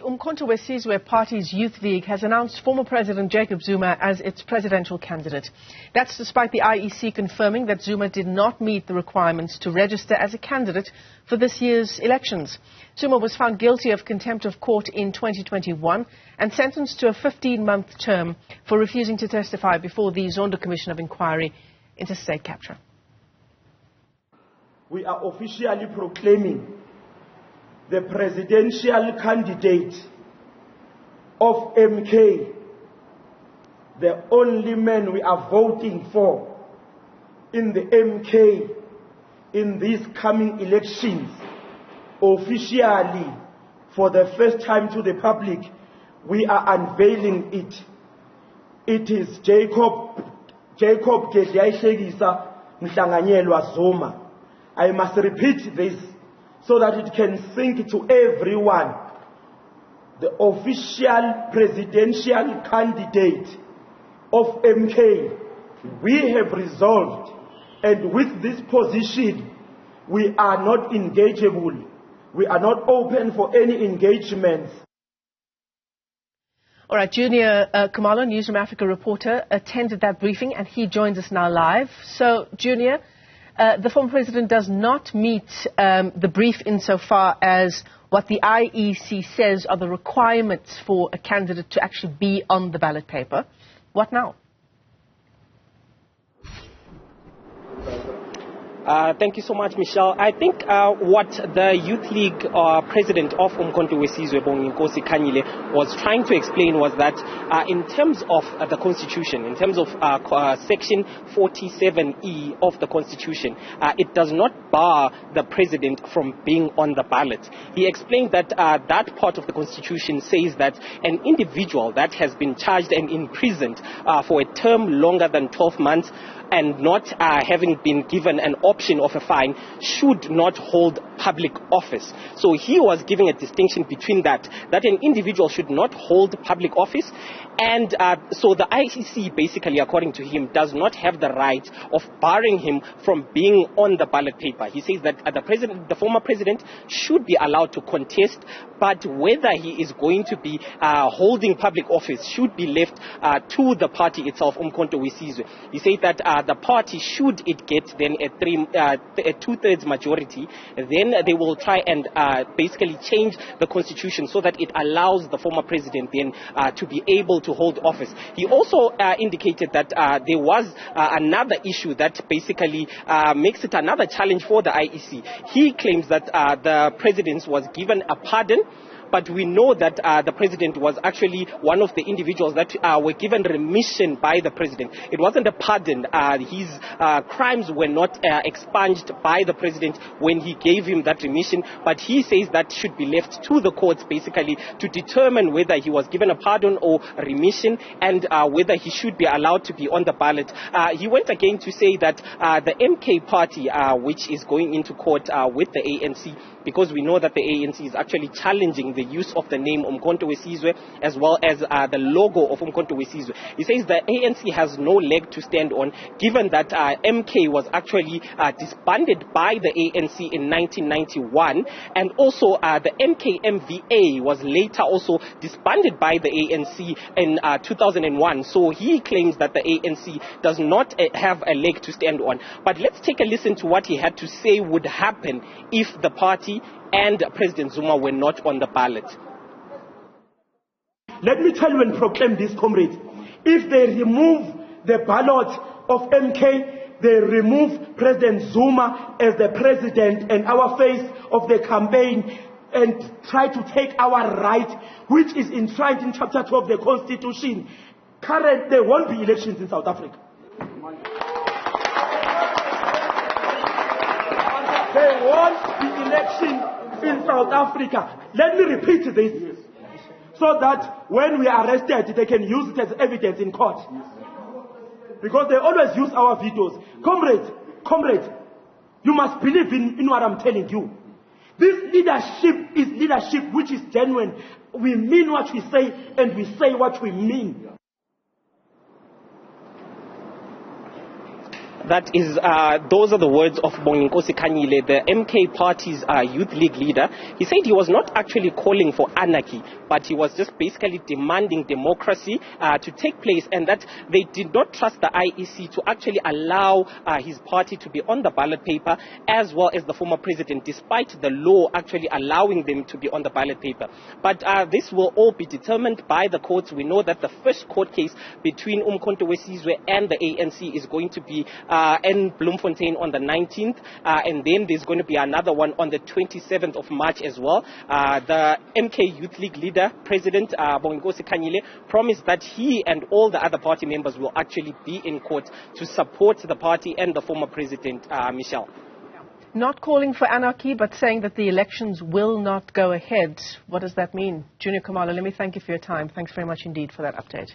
Umkhonto weSizwe Party's Youth League has announced former President Jacob Zuma as its presidential candidate. That's despite the IEC confirming that Zuma did not meet the requirements to register as a candidate for this year's elections. Zuma was found guilty of contempt of court in 2021 and sentenced to a 15-month term for refusing to testify before the Zondo Commission of Inquiry into state capture. We are officially proclaiming the presidential candidate of MK, the only man we are voting for in the MK in these coming elections, officially for the first time to the public, we are unveiling it. It is Jacob Zuma. I must repeat this so that it can sink to everyone. The official presidential candidate of MK, we have resolved, and with this position, we are not engageable. We are not open for any engagements. All right, Juniour Khumalo, Newzroom Afrika reporter, attended that briefing, and he joins us now live. So, Juniour, the former president does not meet the brief insofar as what the IEC says are the requirements for a candidate to actually be on the ballot paper. What now? Thank you so much, Michelle. I think what the Youth League president of Umkhonto weSizwe was trying to explain was that in terms of the Constitution, in terms of Section 47E of the Constitution, it does not bar the president from being on the ballot. He explained that that part of the Constitution says that an individual that has been charged and imprisoned for a term longer than 12 months and not having been given an option of a fine should not hold public office. So he was giving a distinction between that an individual should not hold public office, and so the IEC basically, according to him, does not have the right of barring him from being on the ballot paper. He says that the former president should be allowed to contest, but whether he is going to be holding public office should be left to the party itself, Umkhonto weSizwe. He said that the party, should it get then a two-thirds majority, then they will try and basically change the constitution so that it allows the former president then to be able to hold office. He also indicated that there was another issue that basically makes it another challenge for the IEC. He claims that the president was given a pardon, but we know that the president was actually one of the individuals that were given remission by the president. It wasn't a pardon. His crimes were not expunged by the president when he gave him that remission, but he says that should be left to the courts basically to determine whether he was given a pardon or remission and whether he should be allowed to be on the ballot. He went again to say that the MK party, which is going into court with the ANC, because we know that the ANC is actually challenging the use of the name Umkhonto weSizwe as well as the logo of Umkhonto weSizwe. He says the ANC has no leg to stand on, given that MK was actually disbanded by the ANC in 1991, and also the MKMVA was later also disbanded by the ANC in 2001. So he claims that the ANC does not have a leg to stand on. But let's take a listen to what he had to say would happen if the party and President Zuma were not on the ballot. Let me tell you and proclaim this, comrades. If they remove the ballot of MK, they remove President Zuma as the president and our face of the campaign and try to take our right, which is enshrined in Chapter 2 of the Constitution. Currently, there won't be elections in South Africa. There won't be elections in South Africa. Let me repeat this so that when we are arrested, they can use it as evidence in court. Because they always use our videos. Comrades, you must believe in what I'm telling you. This leadership is leadership which is genuine. We mean what we say and we say what we mean. Those are the words of Bonginkosi Khanyile, the MK Party's youth league leader. He said he was not actually calling for anarchy, but he was just basically demanding democracy to take place, and that they did not trust the IEC to actually allow his party to be on the ballot paper, as well as the former president, despite the law actually allowing them to be on the ballot paper. But this will all be determined by the courts. We know that the first court case between Umkhonto Wesizwe and the ANC is going to be in Bloemfontein on the 19th, and then there's going to be another one on the 27th of March as well. The MK Youth League leader, President Bonginkosi Khanyile, promised that he and all the other party members will actually be in court to support the party and the former president, Michelle. Not calling for anarchy, but saying that the elections will not go ahead. What does that mean? Juniour Khumalo, let me thank you for your time. Thanks very much indeed for that update.